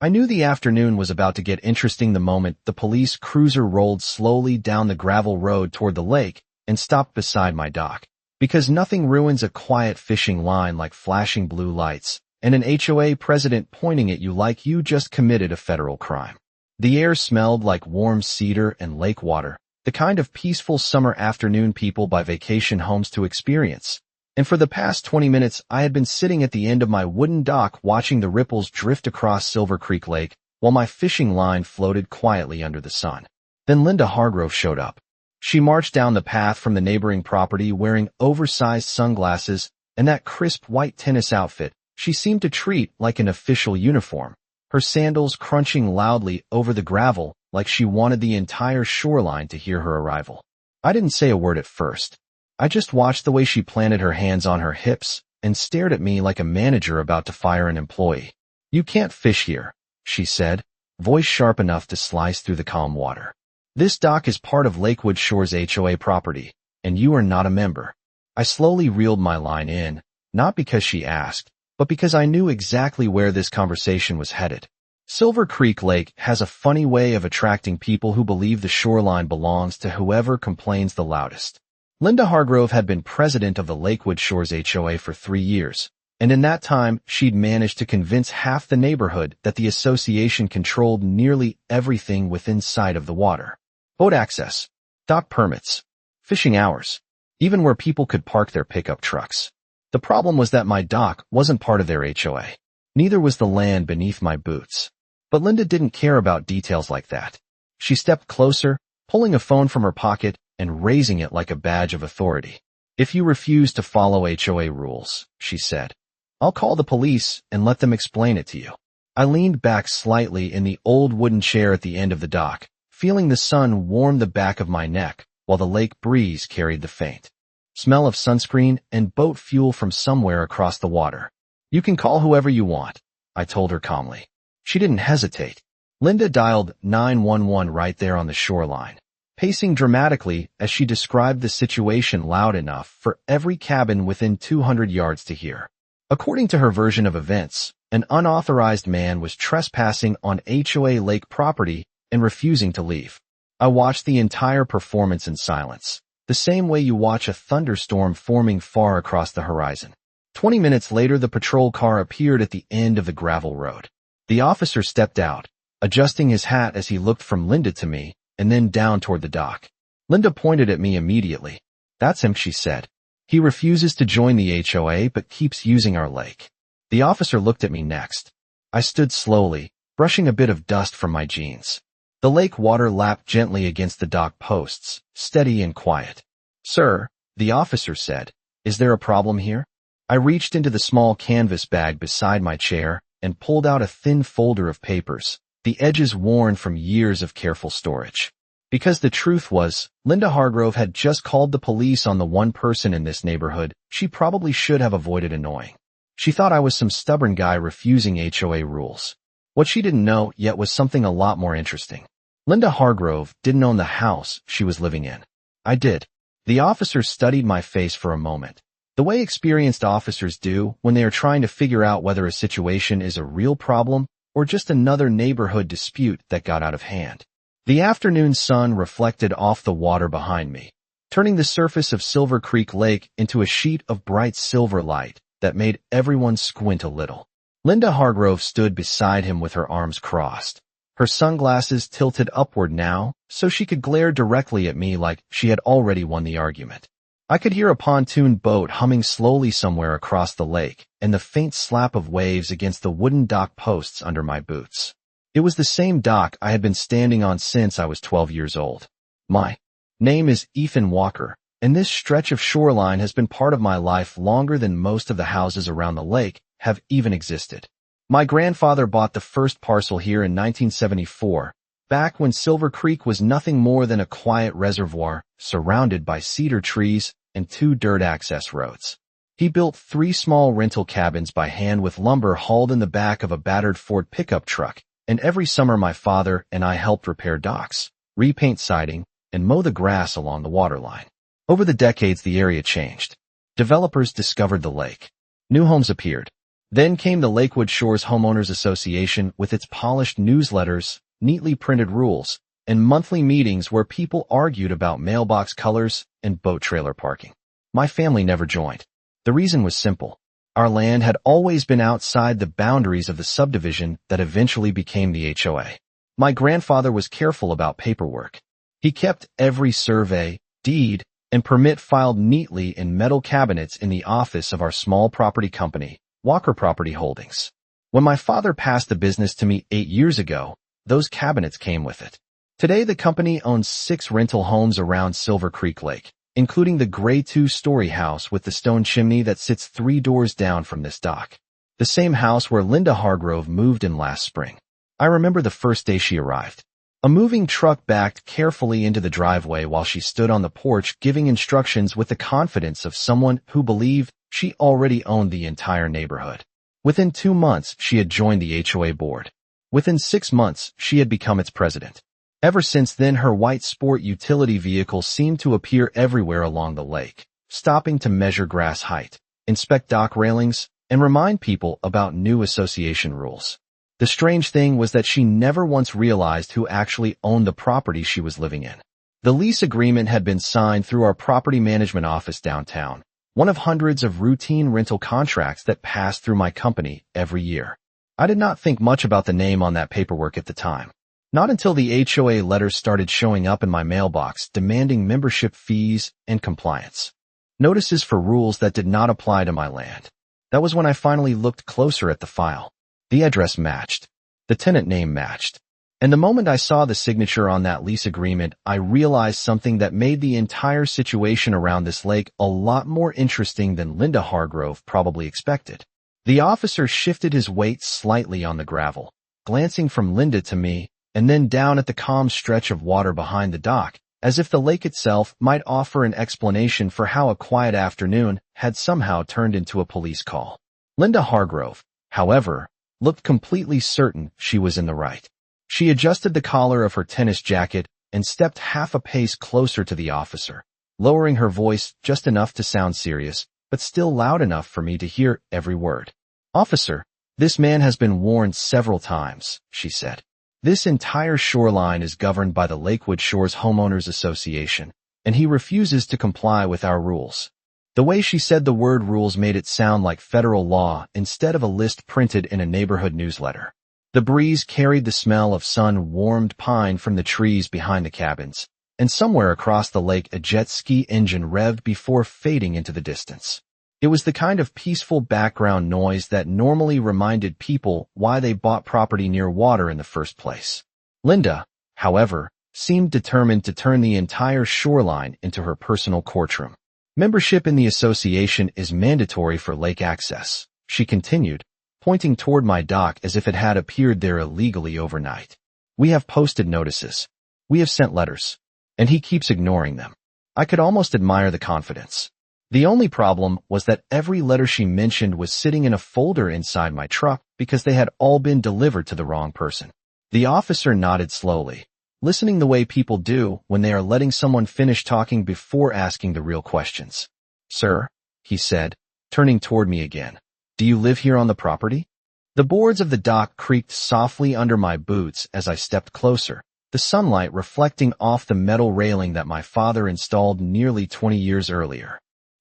I knew the afternoon was about to get interesting the moment the police cruiser rolled slowly down the gravel road toward the lake and stopped beside my dock. Because nothing ruins a quiet fishing line like flashing blue lights and an HOA president pointing at you like you just committed a federal crime. The air smelled like warm cedar and lake water, the kind of peaceful summer afternoon people buy vacation homes to experience. And for the past 20 minutes, I had been sitting at the end of my wooden dock watching the ripples drift across Silver Creek Lake while my fishing line floated quietly under the sun. Then Linda Hargrove showed up. She marched down the path from the neighboring property wearing oversized sunglasses and that crisp white tennis outfit she seemed to treat like an official uniform, her sandals crunching loudly over the gravel like she wanted the entire shoreline to hear her arrival. I didn't say a word at first. I just watched the way she planted her hands on her hips and stared at me like a manager about to fire an employee. "You can't fish here," she said, voice sharp enough to slice through the calm water. "This dock is part of Lakewood Shores HOA property, and you are not a member." I slowly reeled my line in, not because she asked, but because I knew exactly where this conversation was headed. Silver Creek Lake has a funny way of attracting people who believe the shoreline belongs to whoever complains the loudest. Linda Hargrove had been president of the Lakewood Shores HOA for 3 years, and in that time she'd managed to convince half the neighborhood that the association controlled nearly everything within sight of the water. Boat access, dock permits, fishing hours, even where people could park their pickup trucks. The problem was that my dock wasn't part of their HOA. Neither was the land beneath my boots. But Linda didn't care about details like that. She stepped closer, pulling a phone from her pocket and raising it like a badge of authority. "If you refuse to follow HOA rules," she said, "I'll call the police and let them explain it to you." I leaned back slightly in the old wooden chair at the end of the dock, feeling the sun warm the back of my neck while the lake breeze carried the faint smell of sunscreen and boat fuel from somewhere across the water. "You can call whoever you want," I told her calmly. She didn't hesitate. Linda dialed 911 right there on the shoreline, pacing dramatically as she described the situation loud enough for every cabin within 200 yards to hear. According to her version of events, an unauthorized man was trespassing on HOA lake property and refusing to leave. I watched the entire performance in silence, the same way you watch a thunderstorm forming far across the horizon. 20 minutes later, the patrol car appeared at the end of the gravel road. The officer stepped out, adjusting his hat as he looked from Linda to me, and then down toward the dock. Linda pointed at me immediately. "That's him," she said. "He refuses to join the HOA but keeps using our lake." The officer looked at me next. I stood slowly, brushing a bit of dust from my jeans. The lake water lapped gently against the dock posts, steady and quiet. "Sir," the officer said, "is there a problem here?" I reached into the small canvas bag beside my chair and pulled out a thin folder of papers, the edges worn from years of careful storage. Because the truth was, Linda Hargrove had just called the police on the one person in this neighborhood she probably should have avoided annoying. She thought I was some stubborn guy refusing HOA rules. What she didn't know yet was something a lot more interesting. Linda Hargrove didn't own the house she was living in. I did. The officer studied my face for a moment, the way experienced officers do when they are trying to figure out whether a situation is a real problem or just another neighborhood dispute that got out of hand. The afternoon sun reflected off the water behind me, turning the surface of Silver Creek Lake into a sheet of bright silver light that made everyone squint a little. Linda Hargrove stood beside him with her arms crossed, her sunglasses tilted upward now so she could glare directly at me like she had already won the argument. I could hear a pontoon boat humming slowly somewhere across the lake and the faint slap of waves against the wooden dock posts under my boots. It was the same dock I had been standing on since I was 12 years old. My name is Ethan Walker, and this stretch of shoreline has been part of my life longer than most of the houses around the lake have even existed. My grandfather bought the first parcel here in 1974, back when Silver Creek was nothing more than a quiet reservoir surrounded by cedar trees and 2 dirt access roads. He built 3 small rental cabins by hand with lumber hauled in the back of a battered Ford pickup truck, and every summer my father and I helped repair docks, repaint siding, and mow the grass along the waterline. Over the decades, the area changed. Developers discovered the lake. New homes appeared. Then came the Lakewood Shores Homeowners Association with its polished newsletters, neatly printed rules, and monthly meetings where people argued about mailbox colors and boat trailer parking. My family never joined. The reason was simple. Our land had always been outside the boundaries of the subdivision that eventually became the HOA. My grandfather was careful about paperwork. He kept every survey, deed, and permit filed neatly in metal cabinets in the office of our small property company, Walker Property Holdings. When my father passed the business to me 8 years ago, those cabinets came with it. Today, the company owns 6 rental homes around Silver Creek Lake, including the gray 2-story house with the stone chimney that sits 3 doors down from this dock. The same house where Linda Hargrove moved in last spring. I remember the first day she arrived. A moving truck backed carefully into the driveway while she stood on the porch giving instructions with the confidence of someone who believed she already owned the entire neighborhood. Within 2 months, she had joined the HOA board. Within 6 months, she had become its president. Ever since then, her white sport utility vehicle seemed to appear everywhere along the lake, stopping to measure grass height, inspect dock railings, and remind people about new association rules. The strange thing was that she never once realized who actually owned the property she was living in. The lease agreement had been signed through our property management office downtown, one of hundreds of routine rental contracts that passed through my company every year. I did not think much about the name on that paperwork at the time. Not until the HOA letters started showing up in my mailbox demanding membership fees and compliance. Notices for rules that did not apply to my land. That was when I finally looked closer at the file. The address matched. The tenant name matched. And the moment I saw the signature on that lease agreement, I realized something that made the entire situation around this lake a lot more interesting than Linda Hargrove probably expected. The officer shifted his weight slightly on the gravel, glancing from Linda to me, and then down at the calm stretch of water behind the dock, as if the lake itself might offer an explanation for how a quiet afternoon had somehow turned into a police call. Linda Hargrove, however, looked completely certain she was in the right. She adjusted the collar of her tennis jacket and stepped half a pace closer to the officer, lowering her voice just enough to sound serious, but still loud enough for me to hear every word. "Officer, this man has been warned several times," she said. "This entire shoreline is governed by the Lakewood Shores Homeowners Association, and he refuses to comply with our rules." The way she said the word rules made it sound like federal law instead of a list printed in a neighborhood newsletter. The breeze carried the smell of sun-warmed pine from the trees behind the cabins, and somewhere across the lake a jet ski engine revved before fading into the distance. It was the kind of peaceful background noise that normally reminded people why they bought property near water in the first place. Linda, however, seemed determined to turn the entire shoreline into her personal courtroom. "Membership in the association is mandatory for lake access," she continued, pointing toward my dock as if it had appeared there illegally overnight. "We have posted notices. We have sent letters. And he keeps ignoring them." I could almost admire the confidence. The only problem was that every letter she mentioned was sitting in a folder inside my truck because they had all been delivered to the wrong person. The officer nodded slowly, listening the way people do when they are letting someone finish talking before asking the real questions. "Sir," he said, turning toward me again, "do you live here on the property?" The boards of the dock creaked softly under my boots as I stepped closer, the sunlight reflecting off the metal railing that my father installed nearly 20 years earlier.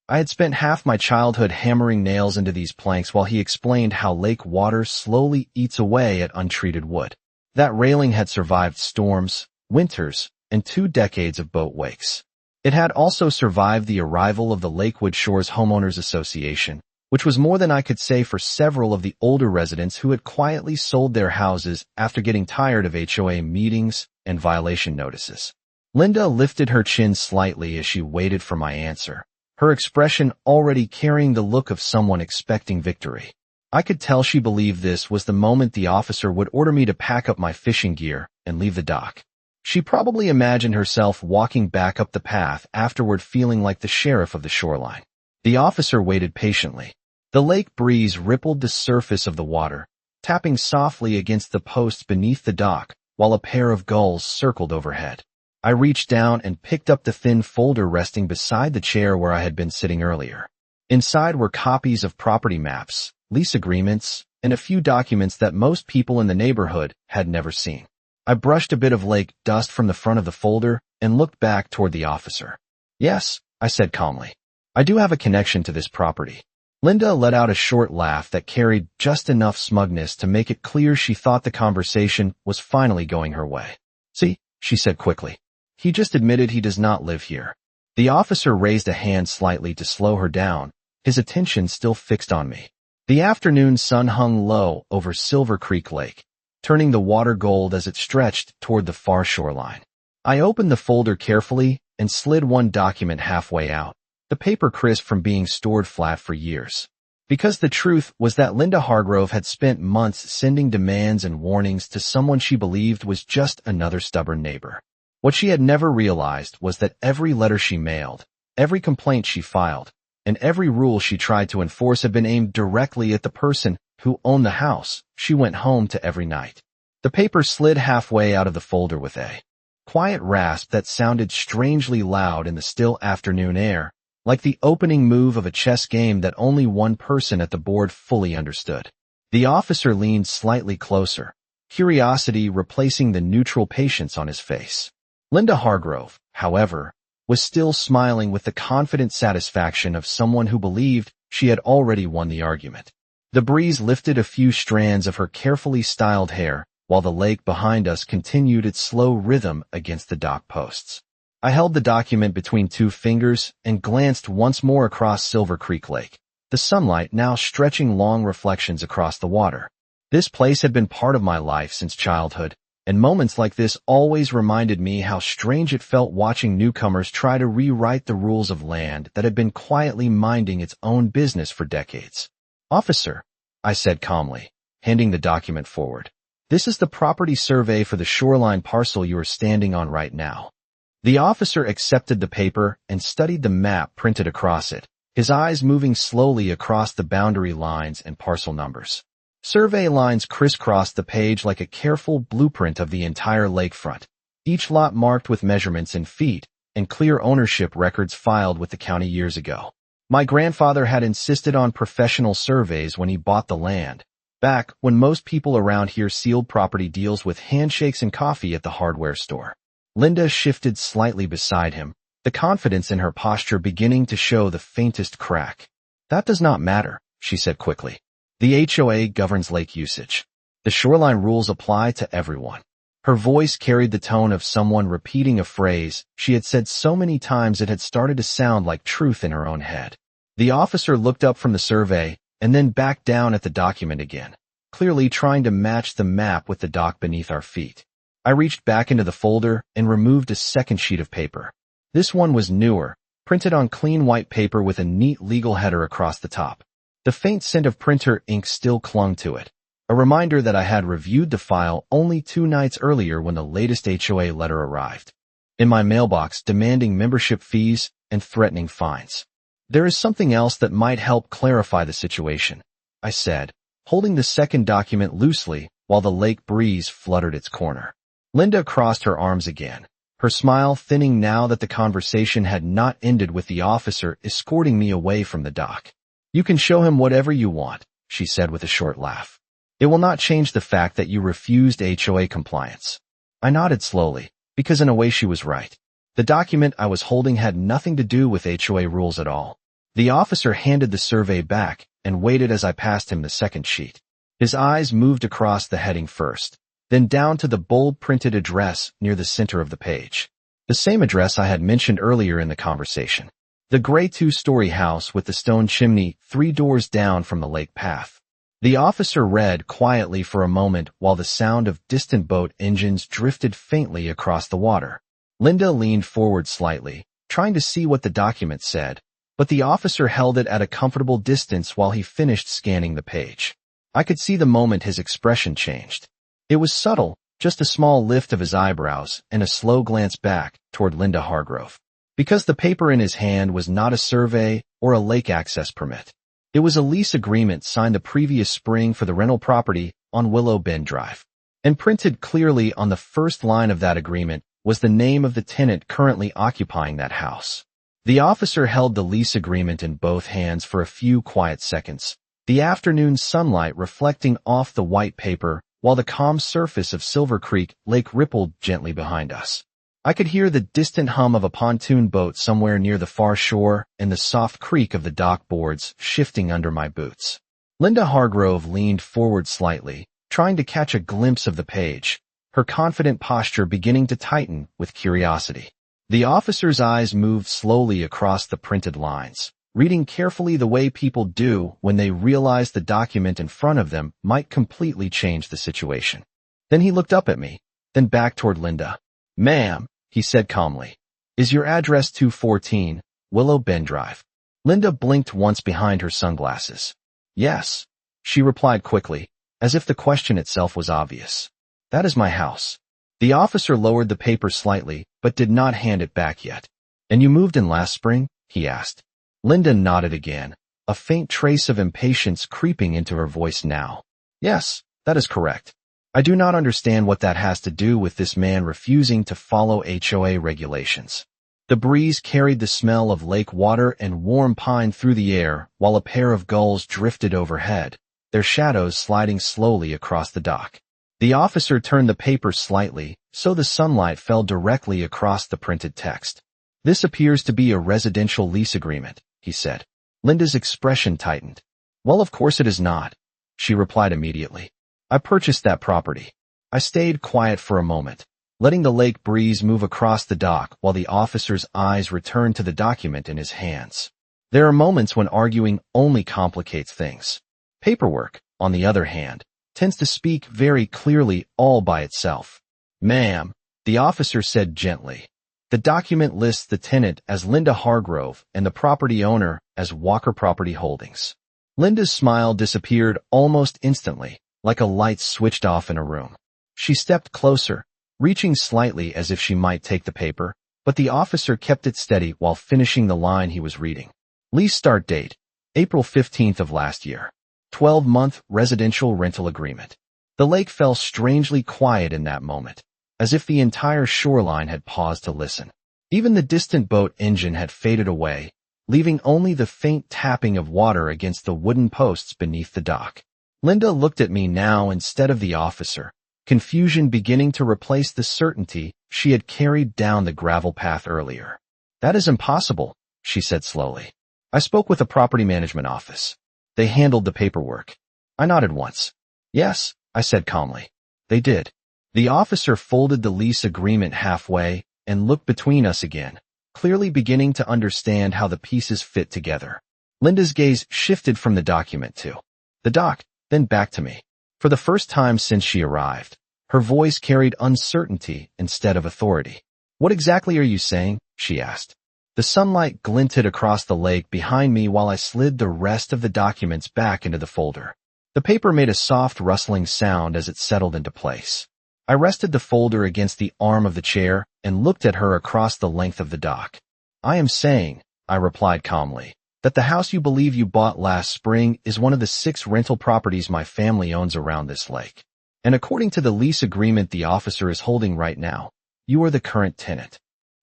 I had spent half my childhood hammering nails into these planks while he explained how lake water slowly eats away at untreated wood. That railing had survived storms, winters, and 2 decades of boat wakes. It had also survived the arrival of the Lakewood Shores Homeowners Association, which was more than I could say for several of the older residents who had quietly sold their houses after getting tired of HOA meetings and violation notices. Linda lifted her chin slightly as she waited for my answer, her expression already carrying the look of someone expecting victory. I could tell she believed this was the moment the officer would order me to pack up my fishing gear and leave the dock. She probably imagined herself walking back up the path afterward feeling like the sheriff of the shoreline. The officer waited patiently. The lake breeze rippled the surface of the water, tapping softly against the posts beneath the dock while a pair of gulls circled overhead. I reached down and picked up the thin folder resting beside the chair where I had been sitting earlier. Inside were copies of property maps, lease agreements, and a few documents that most people in the neighborhood had never seen. I brushed a bit of lake dust from the front of the folder and looked back toward the officer. Yes, I said calmly. I do have a connection to this property. Linda let out a short laugh that carried just enough smugness to make it clear she thought the conversation was finally going her way. See, she said quickly. He just admitted he does not live here. The officer raised a hand slightly to slow her down, his attention still fixed on me. The afternoon sun hung low over Silver Creek Lake, turning the water gold as it stretched toward the far shoreline. I opened the folder carefully and slid one document halfway out, the paper crisp from being stored flat for years. Because the truth was that Linda Hargrove had spent months sending demands and warnings to someone she believed was just another stubborn neighbor. What she had never realized was that every letter she mailed, every complaint she filed, and every rule she tried to enforce had been aimed directly at the person who owned the house she went home to every night. The paper slid halfway out of the folder with a quiet rasp that sounded strangely loud in the still afternoon air, like the opening move of a chess game that only one person at the board fully understood. The officer leaned slightly closer, curiosity replacing the neutral patience on his face. Linda Hargrove, however, was still smiling with the confident satisfaction of someone who believed she had already won the argument. The breeze lifted a few strands of her carefully styled hair, while the lake behind us continued its slow rhythm against the dock posts. I held the document between two fingers and glanced once more across Silver Creek Lake, the sunlight now stretching long reflections across the water. This place had been part of my life since childhood, and moments like this always reminded me how strange it felt watching newcomers try to rewrite the rules of land that had been quietly minding its own business for decades. Officer, I said calmly, handing the document forward. This is the property survey for the shoreline parcel you are standing on right now. The officer accepted the paper and studied the map printed across it, his eyes moving slowly across the boundary lines and parcel numbers. Survey lines crisscrossed the page like a careful blueprint of the entire lakefront, each lot marked with measurements in feet and clear ownership records filed with the county years ago. My grandfather had insisted on professional surveys when he bought the land, back when most people around here sealed property deals with handshakes and coffee at the hardware store. Linda shifted slightly beside him, the confidence in her posture beginning to show the faintest crack. That does not matter, she said quickly. The HOA governs lake usage. The shoreline rules apply to everyone. Her voice carried the tone of someone repeating a phrase she had said so many times it had started to sound like truth in her own head. The officer looked up from the survey and then back down at the document again, clearly trying to match the map with the dock beneath our feet. I reached back into the folder and removed a second sheet of paper. This one was newer, printed on clean white paper with a neat legal header across the top. The faint scent of printer ink still clung to it, a reminder that I had reviewed the file only 2 nights earlier when the latest HOA letter arrived. In my mailbox, demanding membership fees and threatening fines. There is something else that might help clarify the situation, I said, holding the second document loosely while the lake breeze fluttered its corner. Linda crossed her arms again, her smile thinning now that the conversation had not ended with the officer escorting me away from the dock. You can show him whatever you want, she said with a short laugh. It will not change the fact that you refused HOA compliance. I nodded slowly, because in a way she was right. The document I was holding had nothing to do with HOA rules at all. The officer handed the survey back and waited as I passed him the second sheet. His eyes moved across the heading first, then down to the bold printed address near the center of the page. The same address I had mentioned earlier in the conversation. The gray 2-story house with the stone chimney 3 doors down from the lake path. The officer read quietly for a moment while the sound of distant boat engines drifted faintly across the water. Linda leaned forward slightly, trying to see what the document said, but the officer held it at a comfortable distance while he finished scanning the page. I could see the moment his expression changed. It was subtle, just a small lift of his eyebrows and a slow glance back toward Linda Hargrove. Because the paper in his hand was not a survey or a lake access permit. It was a lease agreement signed the previous spring for the rental property on Willow Bend Drive. And printed clearly on the first line of that agreement was the name of the tenant currently occupying that house. The officer held the lease agreement in both hands for a few quiet seconds, the afternoon sunlight reflecting off the white paper while the calm surface of Silver Creek Lake rippled gently behind us. I could hear the distant hum of a pontoon boat somewhere near the far shore and the soft creak of the dock boards shifting under my boots. Linda Hargrove leaned forward slightly, trying to catch a glimpse of the page, her confident posture beginning to tighten with curiosity. The officer's eyes moved slowly across the printed lines, reading carefully the way people do when they realize the document in front of them might completely change the situation. Then he looked up at me, then back toward Linda. "Ma'am," he said calmly, "is your address 214 Willow Bend Drive?" Linda blinked once behind her sunglasses. "Yes," she replied quickly, as if the question itself was obvious. "That is my house." The officer lowered the paper slightly, but did not hand it back yet. "And you moved in last spring?" he asked. Linda nodded again, a faint trace of impatience creeping into her voice now. "Yes, that is correct. I do not understand what that has to do with this man refusing to follow HOA regulations." The breeze carried the smell of lake water and warm pine through the air while a pair of gulls drifted overhead, their shadows sliding slowly across the dock. The officer turned the paper slightly so the sunlight fell directly across the printed text. "This appears to be a residential lease agreement," he said. Linda's expression tightened. "Well, of course it is not," she replied immediately. "I purchased that property." I stayed quiet for a moment, letting the lake breeze move across the dock while the officer's eyes returned to the document in his hands. There are moments when arguing only complicates things. Paperwork, on the other hand, tends to speak very clearly all by itself. "Ma'am," the officer said gently. "The document lists the tenant as Linda Hargrove and the property owner as Walker Property Holdings." Linda's smile disappeared almost instantly, like a light switched off in a room. She stepped closer, reaching slightly as if she might take the paper, but the officer kept it steady while finishing the line he was reading. "Lease start date, April 15th of last year. 12-month residential rental agreement." The lake fell strangely quiet in that moment, as if the entire shoreline had paused to listen. Even the distant boat engine had faded away, leaving only the faint tapping of water against the wooden posts beneath the dock. Linda looked at me now instead of the officer, confusion beginning to replace the certainty she had carried down the gravel path earlier. "That is impossible," she said slowly. "I spoke with the property management office. They handled the paperwork." I nodded once. "Yes," I said calmly. "They did." The officer folded the lease agreement halfway and looked between us again, clearly beginning to understand how the pieces fit together. Linda's gaze shifted from the document to the dock, then back to me. For the first time since she arrived, her voice carried uncertainty instead of authority. "What exactly are you saying?" she asked. The sunlight glinted across the lake behind me while I slid the rest of the documents back into the folder. The paper made a soft rustling sound as it settled into place. I rested the folder against the arm of the chair and looked at her across the length of the dock. "I am saying," I replied calmly, "that the house you believe you bought last spring is one of the 6 rental properties my family owns around this lake. And according to the lease agreement the officer is holding right now, you are the current tenant."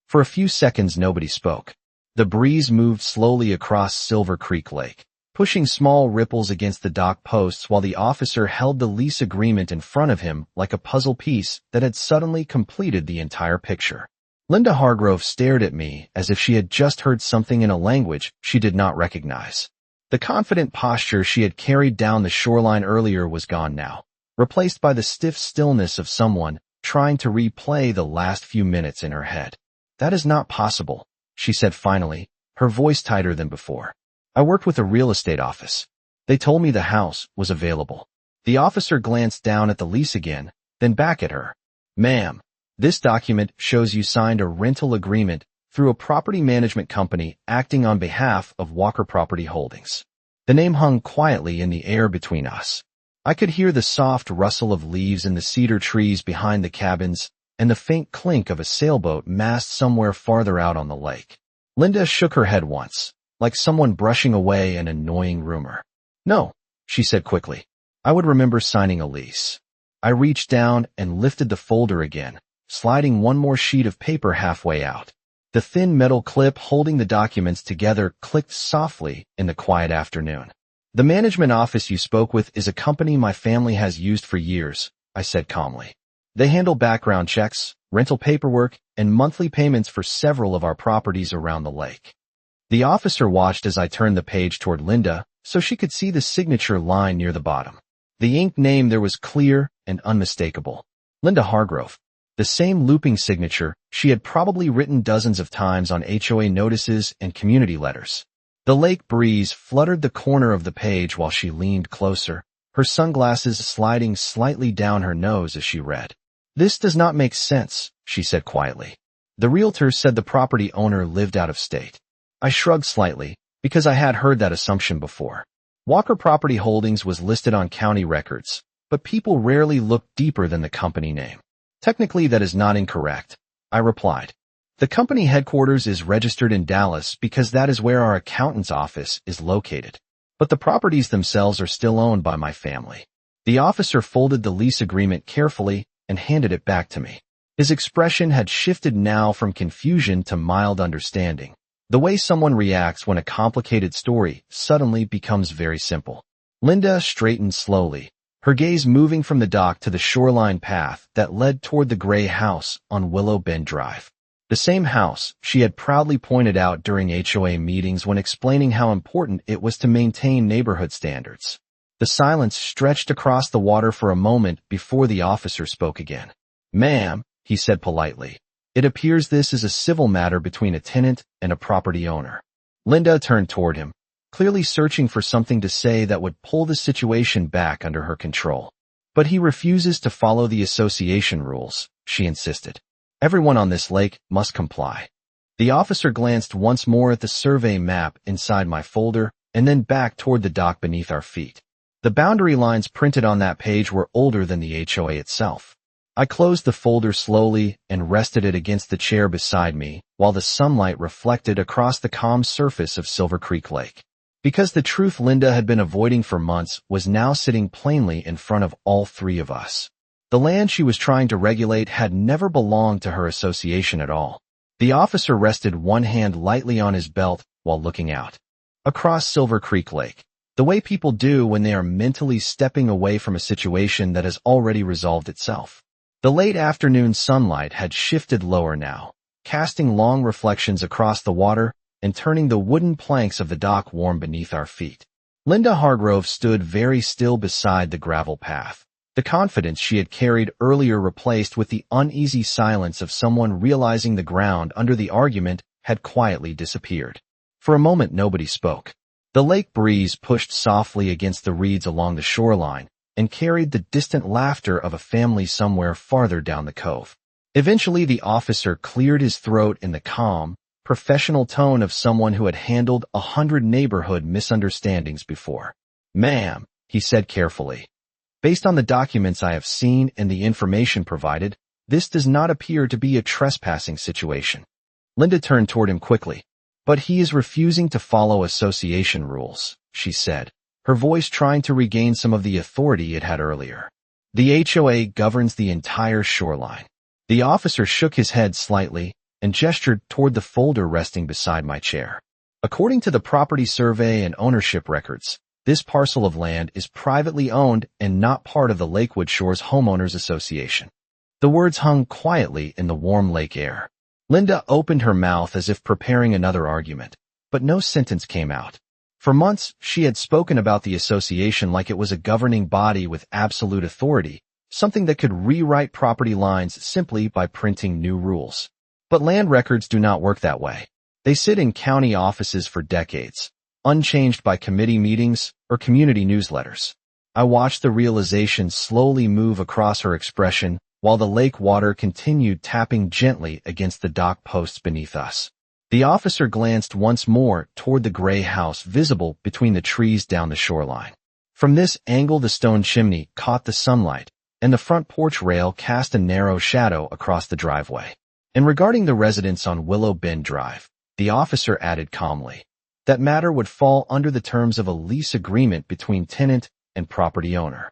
For a few seconds nobody spoke. The breeze moved slowly across Silver Creek Lake, pushing small ripples against the dock posts while the officer held the lease agreement in front of him like a puzzle piece that had suddenly completed the entire picture. Linda Hargrove stared at me as if she had just heard something in a language she did not recognize. The confident posture she had carried down the shoreline earlier was gone now, replaced by the stiff stillness of someone trying to replay the last few minutes in her head. "That is not possible," she said finally, her voice tighter than before. "I worked with a real estate office. They told me the house was available." The officer glanced down at the lease again, then back at her. "Ma'am, this document shows you signed a rental agreement through a property management company acting on behalf of Walker Property Holdings." The name hung quietly in the air between us. I could hear the soft rustle of leaves in the cedar trees behind the cabins and the faint clink of a sailboat mast somewhere farther out on the lake. Linda shook her head once, like someone brushing away an annoying rumor. "No," she said quickly. "I would remember signing a lease." I reached down and lifted the folder again, sliding one more sheet of paper halfway out. The thin metal clip holding the documents together clicked softly in the quiet afternoon. The management office you spoke with is a company my family has used for years, I said calmly. They handle background checks, rental paperwork, and monthly payments for several of our properties around the lake. The officer watched as I turned the page toward Linda so she could see the signature line near the bottom. The ink name there was clear and unmistakable. Linda Hargrove. The same looping signature she had probably written dozens of times on HOA notices and community letters. The lake breeze fluttered the corner of the page while she leaned closer, her sunglasses sliding slightly down her nose as she read. "This does not make sense," she said quietly. "The realtor said the property owner lived out of state." I shrugged slightly, because I had heard that assumption before. Walker Property Holdings was listed on county records, but people rarely looked deeper than the company name. "Technically, that is not incorrect," I replied. "The company headquarters is registered in Dallas because that is where our accountant's office is located. But the properties themselves are still owned by my family." The officer folded the lease agreement carefully and handed it back to me. His expression had shifted now from confusion to mild understanding. The way someone reacts when a complicated story suddenly becomes very simple. Linda straightened slowly, her gaze moving from the dock to the shoreline path that led toward the gray house on Willow Bend Drive. The same house she had proudly pointed out during HOA meetings when explaining how important it was to maintain neighborhood standards. The silence stretched across the water for a moment before the officer spoke again. "Ma'am," he said politely, "it appears this is a civil matter between a tenant and a property owner." Linda turned toward him, clearly searching for something to say that would pull the situation back under her control. "But he refuses to follow the association rules," she insisted. "Everyone on this lake must comply." The officer glanced once more at the survey map inside my folder and then back toward the dock beneath our feet. The boundary lines printed on that page were older than the HOA itself. I closed the folder slowly and rested it against the chair beside me while the sunlight reflected across the calm surface of Silver Creek Lake. Because the truth Linda had been avoiding for months was now sitting plainly in front of all three of us. The land she was trying to regulate had never belonged to her association at all. The officer rested one hand lightly on his belt while looking out across Silver Creek Lake, the way people do when they are mentally stepping away from a situation that has already resolved itself. The late afternoon sunlight had shifted lower now, casting long reflections across the water and turning the wooden planks of the dock warm beneath our feet. Linda Hargrove stood very still beside the gravel path, the confidence she had carried earlier replaced with the uneasy silence of someone realizing the ground under the argument had quietly disappeared. For a moment nobody spoke. The lake breeze pushed softly against the reeds along the shoreline and carried the distant laughter of a family somewhere farther down the cove. Eventually the officer cleared his throat in the calm, professional tone of someone who had handled 100 neighborhood misunderstandings before. "Ma'am," he said carefully, "based on the documents I have seen and the information provided, this does not appear to be a trespassing situation." Linda turned toward him quickly. "But he is refusing to follow association rules," she said, her voice trying to regain some of the authority it had earlier. "The HOA governs the entire shoreline." The officer shook his head slightly and gestured toward the folder resting beside my chair. "According to the property survey and ownership records, this parcel of land is privately owned and not part of the Lakewood Shores Homeowners Association." The words hung quietly in the warm lake air. Linda opened her mouth as if preparing another argument, but no sentence came out. For months, she had spoken about the association like it was a governing body with absolute authority, something that could rewrite property lines simply by printing new rules. But land records do not work that way. They sit in county offices for decades, unchanged by committee meetings or community newsletters. I watched the realization slowly move across her expression while the lake water continued tapping gently against the dock posts beneath us. The officer glanced once more toward the gray house visible between the trees down the shoreline. From this angle the stone chimney caught the sunlight, and the front porch rail cast a narrow shadow across the driveway. And regarding the residence on Willow Bend Drive, the officer added calmly, that matter would fall under the terms of a lease agreement between tenant and property owner.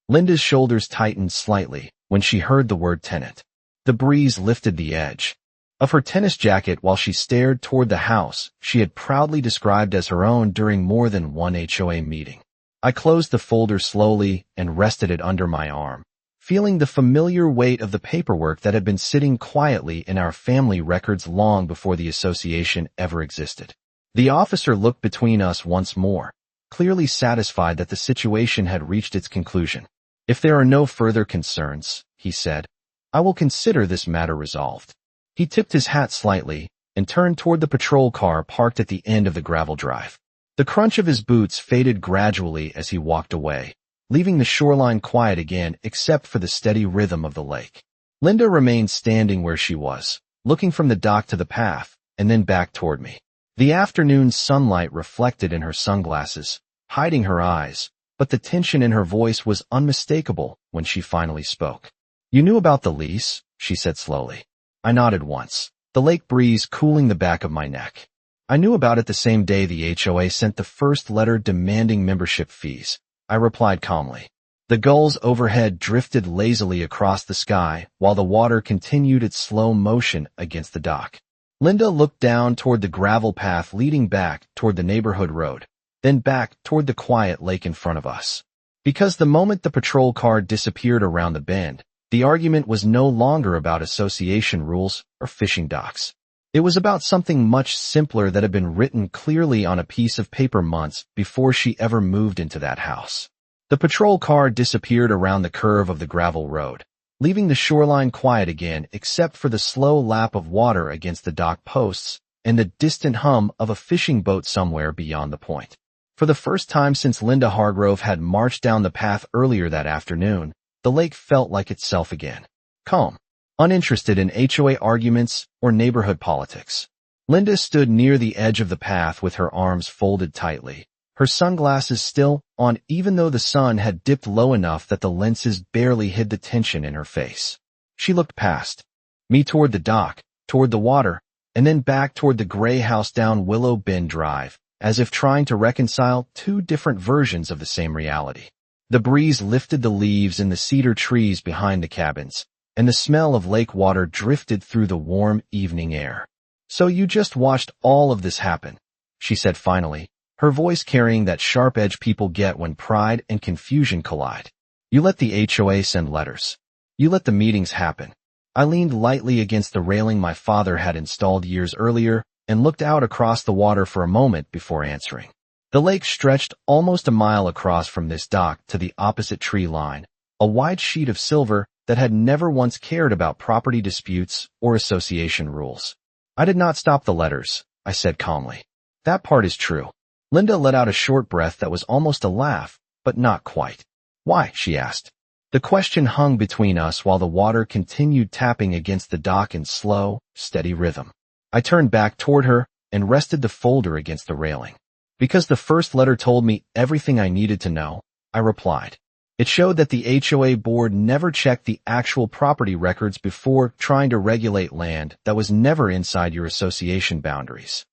Linda's shoulders tightened slightly when she heard the word tenant. The breeze lifted the edge of her tennis jacket while she stared toward the house she had proudly described as her own during more than one HOA meeting. I closed the folder slowly and rested it under my arm, feeling the familiar weight of the paperwork that had been sitting quietly in our family records long before the association ever existed. The officer looked between us once more, clearly satisfied that the situation had reached its conclusion. "If there are no further concerns," he said, "I will consider this matter resolved." He tipped his hat slightly and turned toward the patrol car parked at the end of the gravel drive. The crunch of his boots faded gradually as he walked away, leaving the shoreline quiet again except for the steady rhythm of the lake. Linda remained standing where she was, looking from the dock to the path, and then back toward me. The afternoon sunlight reflected in her sunglasses, hiding her eyes, but the tension in her voice was unmistakable when she finally spoke. "You knew about the lease?" she said slowly. I nodded once, the lake breeze cooling the back of my neck. "I knew about it the same day the HOA sent the first letter demanding membership fees," I replied calmly. The gulls overhead drifted lazily across the sky while the water continued its slow motion against the dock. Linda looked down toward the gravel path leading back toward the neighborhood road, then back toward the quiet lake in front of us. Because the moment the patrol car disappeared around the bend, the argument was no longer about association rules or fishing docks. It was about something much simpler that had been written clearly on a piece of paper months before she ever moved into that house. The patrol car disappeared around the curve of the gravel road, leaving the shoreline quiet again except for the slow lap of water against the dock posts and the distant hum of a fishing boat somewhere beyond the point. For the first time since Linda Hargrove had marched down the path earlier that afternoon, the lake felt like itself again. Calm, uninterested in HOA arguments or neighborhood politics. Linda stood near the edge of the path with her arms folded tightly, her sunglasses still on even though the sun had dipped low enough that the lenses barely hid the tension in her face. She looked past me toward the dock, toward the water, and then back toward the gray house down Willow Bend Drive, as if trying to reconcile two different versions of the same reality. The breeze lifted the leaves in the cedar trees behind the cabins, and the smell of lake water drifted through the warm evening air. "So you just watched all of this happen," she said finally, her voice carrying that sharp edge people get when pride and confusion collide. "You let the HOA send letters. You let the meetings happen." I leaned lightly against the railing my father had installed years earlier and looked out across the water for a moment before answering. The lake stretched almost a mile across from this dock to the opposite tree line, a wide sheet of silver that had never once cared about property disputes or association rules. "I did not stop the letters," I said calmly. "That part is true." Linda let out a short breath that was almost a laugh, but not quite. "Why?" she asked. The question hung between us while the water continued tapping against the dock in slow, steady rhythm. I turned back toward her and rested the folder against the railing. "Because the first letter told me everything I needed to know," I replied. "It showed that the HOA board never checked the actual property records before trying to regulate land that was never inside your association boundaries."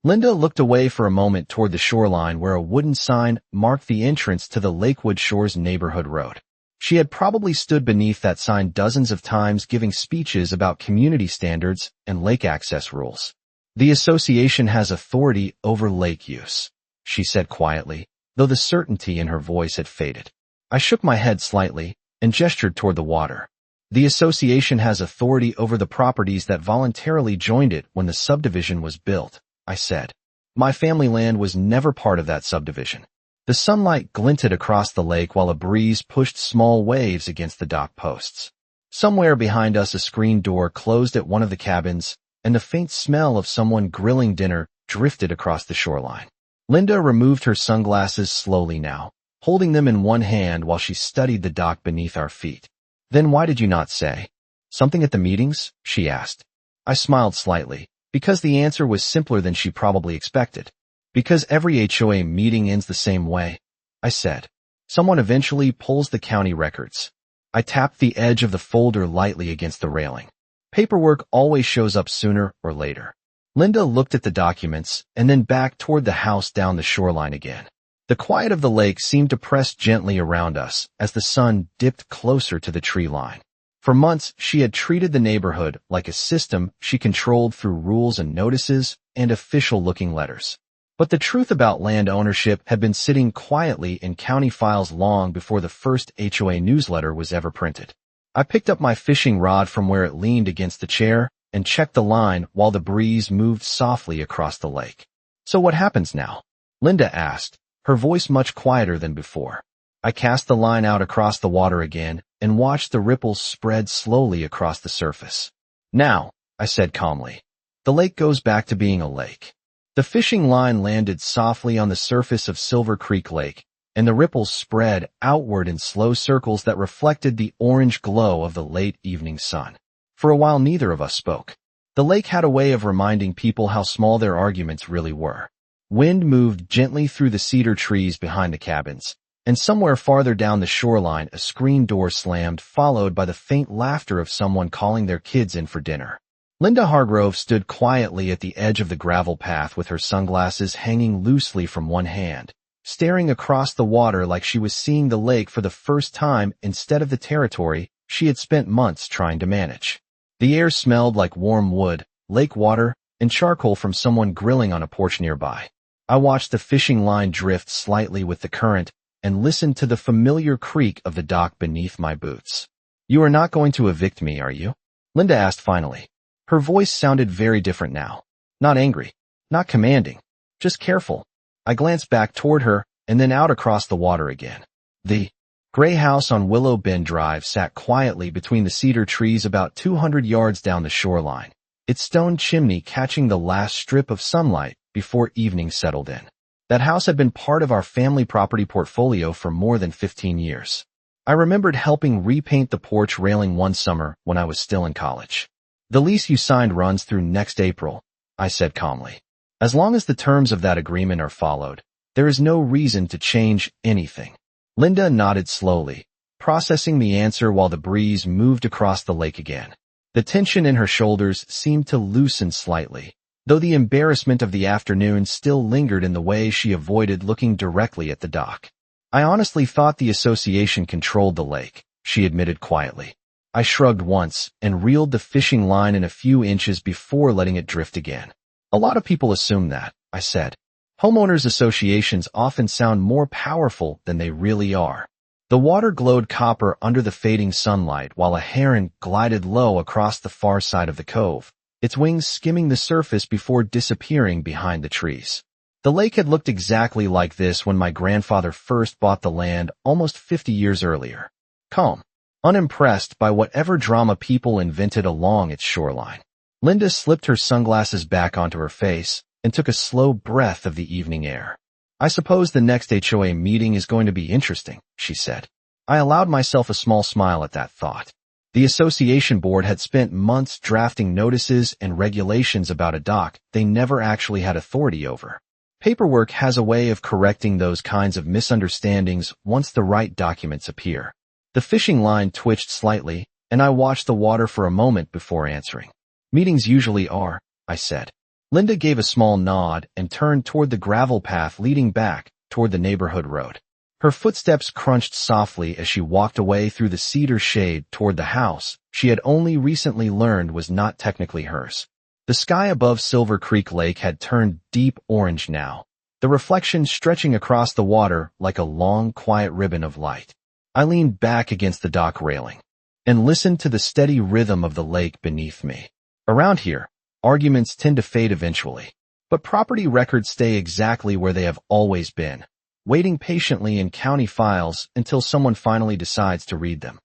Linda looked away for a moment toward the shoreline where a wooden sign marked the entrance to the Lakewood Shores neighborhood road. She had probably stood beneath that sign dozens of times giving speeches about community standards and lake access rules. "The association has authority over lake use," she said quietly, though the certainty in her voice had faded. I shook my head slightly and gestured toward the water. "The association has authority over the properties that voluntarily joined it when the subdivision was built," I said. "My family land was never part of that subdivision." The sunlight glinted across the lake while a breeze pushed small waves against the dock posts. Somewhere behind us a screen door closed at one of the cabins, and the faint smell of someone grilling dinner drifted across the shoreline. Linda removed her sunglasses slowly now, holding them in one hand while she studied the dock beneath our feet. "Then why did you not say something at the meetings?" she asked. I smiled slightly, because the answer was simpler than she probably expected. "Because every HOA meeting ends the same way," I said. "Someone eventually pulls the county records." I tapped the edge of the folder lightly against the railing. "Paperwork always shows up sooner or later." Linda looked at the documents and then back toward the house down the shoreline again. The quiet of the lake seemed to press gently around us as the sun dipped closer to the tree line. For months, she had treated the neighborhood like a system she controlled through rules and notices and official-looking letters. But the truth about land ownership had been sitting quietly in county files long before the first HOA newsletter was ever printed. I picked up my fishing rod from where it leaned against the chair and checked the line while the breeze moved softly across the lake. "So what happens now?" Linda asked, her voice much quieter than before. I cast the line out across the water again and watched the ripples spread slowly across the surface. "Now," I said calmly, "the lake goes back to being a lake." The fishing line landed softly on the surface of Silver Creek Lake, and the ripples spread outward in slow circles that reflected the orange glow of the late evening sun. For a while neither of us spoke. The lake had a way of reminding people how small their arguments really were. Wind moved gently through the cedar trees behind the cabins, and somewhere farther down the shoreline a screen door slammed, followed by the faint laughter of someone calling their kids in for dinner. Linda Hargrove stood quietly at the edge of the gravel path with her sunglasses hanging loosely from one hand, staring across the water like she was seeing the lake for the first time instead of the territory she had spent months trying to manage. The air smelled like warm wood, lake water, and charcoal from someone grilling on a porch nearby. I watched the fishing line drift slightly with the current and listened to the familiar creak of the dock beneath my boots. "You are not going to evict me, are you?" Linda asked finally. Her voice sounded very different now. Not angry, not commanding, just careful. I glanced back toward her and then out across the water again. The gray house on Willow Bend Drive sat quietly between the cedar trees about 200 yards down the shoreline, its stone chimney catching the last strip of sunlight before evening settled in. That house had been part of our family property portfolio for more than 15 years. I remembered helping repaint the porch railing one summer when I was still in college. "The lease you signed runs through next April," I said calmly. "As long as the terms of that agreement are followed, there is no reason to change anything." Linda nodded slowly, processing the answer while the breeze moved across the lake again. The tension in her shoulders seemed to loosen slightly, though the embarrassment of the afternoon still lingered in the way she avoided looking directly at the dock. "I honestly thought the association controlled the lake," she admitted quietly. I shrugged once and reeled the fishing line in a few inches before letting it drift again. "A lot of people assume that," I said. "Homeowners associations often sound more powerful than they really are." The water glowed copper under the fading sunlight while a heron glided low across the far side of the cove, its wings skimming the surface before disappearing behind the trees. The lake had looked exactly like this when my grandfather first bought the land almost 50 years earlier. Calm, unimpressed by whatever drama people invented along its shoreline. Linda slipped her sunglasses back onto her face and took a slow breath of the evening air. "I suppose the next HOA meeting is going to be interesting," she said. I allowed myself a small smile at that thought. The association board had spent months drafting notices and regulations about a dock they never actually had authority over. Paperwork has a way of correcting those kinds of misunderstandings once the right documents appear. The fishing line twitched slightly, and I watched the water for a moment before answering. "Meetings usually are," I said. Linda gave a small nod and turned toward the gravel path leading back toward the neighborhood road. Her footsteps crunched softly as she walked away through the cedar shade toward the house she had only recently learned was not technically hers. The sky above Silver Creek Lake had turned deep orange now, the reflection stretching across the water like a long, quiet ribbon of light. I leaned back against the dock railing and listened to the steady rhythm of the lake beneath me. Around here, arguments tend to fade eventually, but property records stay exactly where they have always been, waiting patiently in county files until someone finally decides to read them.